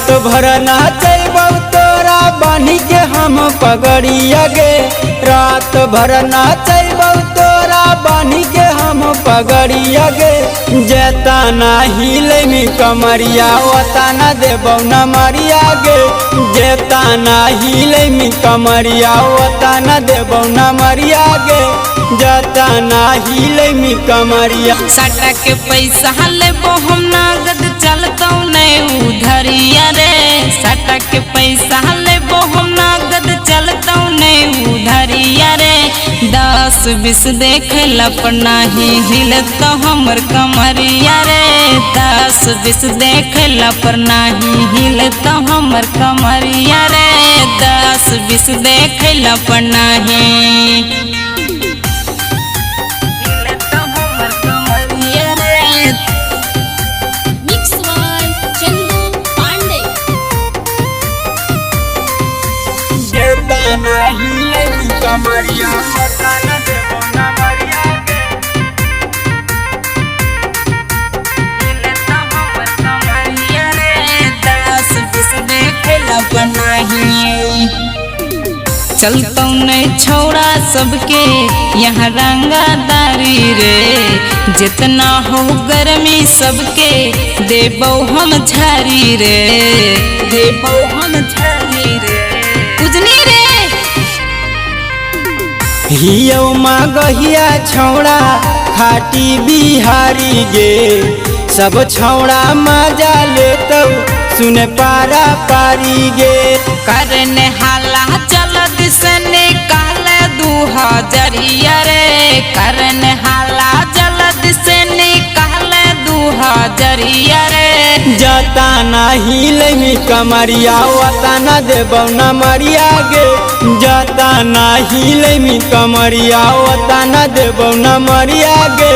रात भर नाचबौ तोरा बानी के हम पगड़िया गे। रात भर नाचबौ तोरा बानी के हम पगड़िया गे। जेता ना हिलमी कमरिया ओता ना देबौ न मरिया गे। जेता ना हिलमी कमरिया ओता ना देबौ न मरिया गे। जेता ना हिलमी कमरिया। सटा के पैसा लेबो हम नगद चलतौ नहीं उधरिया रे। सटा के पैसा लेबो हम नगद चलतौ नहीं उधरिया रे। 10-20 देख लपना ही हिलतो हमर कमरिया रे। 10-20 देख लपना ही हिलतो हमर कमरिया रे। 10-20 देख लपना ही कमरिया ओता ना देबौ न मरिया गे। हिलतो हमर कमरिया रे। 10-20 देख लपना ही चलतौ नहीं छौड़ा सबके यहाँ रंगादारी रे। जितना हो गर्मी सबके देबौ हम झारी रे। देबौ हम झारी रे। उजनी रे हियौ मागहिया छौड़ा खाटी बिहारी गे। सब छौड़ा मजा लेतौ सुने पारा पारी गे। करने हाला चलत से निकाल 2000 रे। करने हाला चलत से निकाल 2000 रे। जता ना हिलमी कमरिया ओता ना देबौ न मरिया गे। जता ना हिलमी कमरिया ओता ना देबौ न मरिया गे।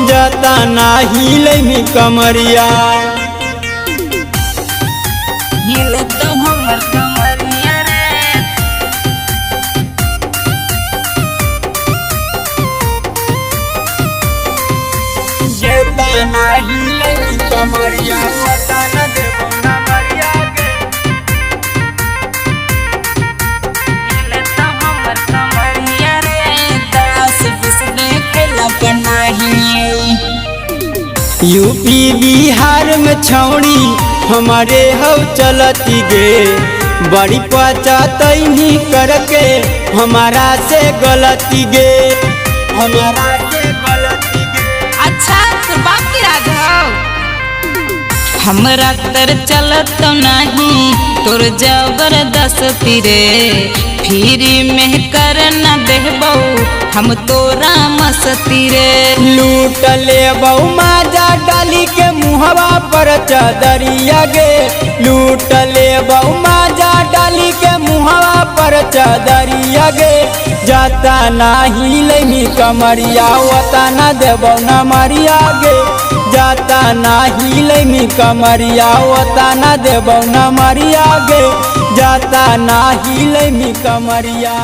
जता ना हिलमी कमरिया। हिलतो हमर कमरिया रे। जता ना हिलमी कमरिया ओता ना देबौ न मरिया गे। हिलतो हमर कमरिया रे। 10-20 देख लपना ही यूपी बिहार में छौड़ी हमारे हौ चलती गे। बड़ी पचतैनी करके हमारा से गलती गे। हमारा से गलती गे। अच्छा तो बाप की राघव हमरा तर चलत नहीं तोर जबरदस्ती रे। फिरी में कर न देबौ हम तोरा मस्ती रे। लूट लेबौ माजा डाली के मुहवा पर चदरिया गे। लूट लेबौ माजा डाली के मुहवा पर चदरिया गे। जाता ना हिलमी कमरिया ओता ना देबौ न मरिया गे। जाता ना हिलमी कमरिया ओता ना देबौ न मरिया गे। जाता ना हिलमी कमरिया।